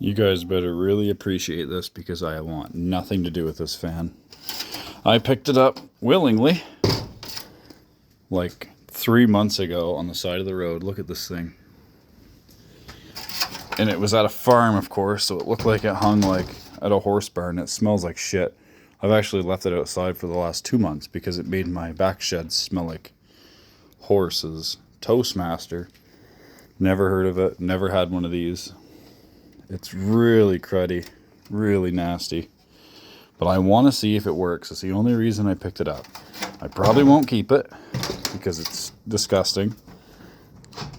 You guys better really appreciate this because I want nothing to do with this fan. I picked it up willingly like 3 months ago on the side of the road. Look at this thing. And it was at a farm, of course, so it looked like it hung like at a horse barn. It smells like shit. I've actually left it outside for the last 2 months because it made my back shed smell like horses. ToastMaster. Never heard of it. Never had one of these. It's really cruddy, really nasty, but I want to see if it works. It's the only reason I picked it up. I probably won't keep it because it's disgusting.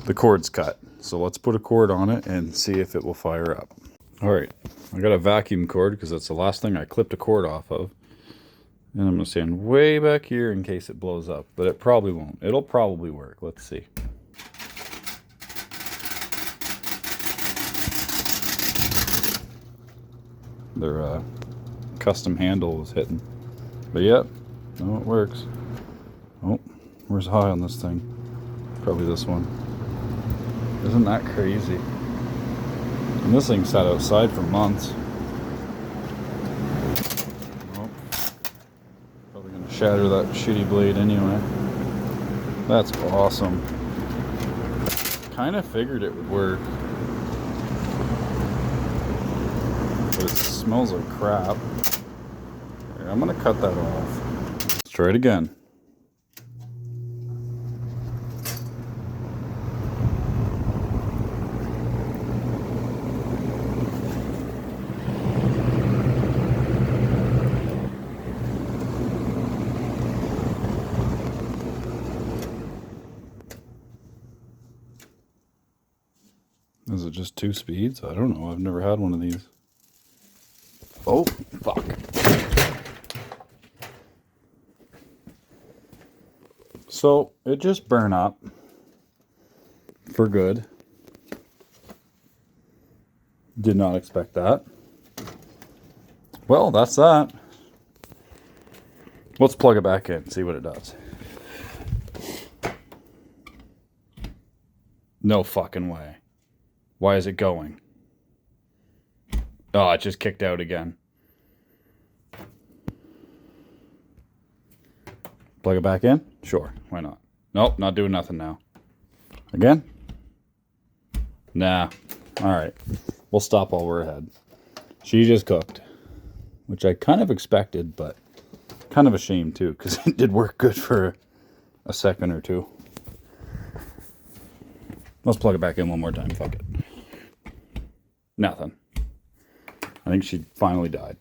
The cord's cut, so let's put a cord on it and see if it will fire up. All right, I got a vacuum cord because that's the last thing I clipped a cord off of. And I'm going to stand way back here in case it blows up, but it probably won't. It'll probably work. Let's see. Their custom handle was hitting. But yep, no, it works. Oh, where's high on this thing? Probably this one. Isn't that crazy? And this thing sat outside for months. Oh, probably gonna shatter that shitty blade anyway. That's awesome. Kind of figured it would work. But it smells like crap. Here, I'm gonna cut that off. Let's try it again. Is it just 2 speeds? I don't know. I've never had one of these. Oh, fuck. So, it just burned up for good. Did not expect that. Well, that's that. Let's plug it back in, see what it does. No fucking way. Why is it going? Oh, it just kicked out again. Plug it back in? Sure, why not? Nope, not doing nothing now. Again? Nah. Alright. We'll stop while we're ahead. She just cooked. Which I kind of expected, but kind of ashamed too, because it did work good for a second or two. Let's plug it back in one more time. Fuck it. Nothing. I think she finally died.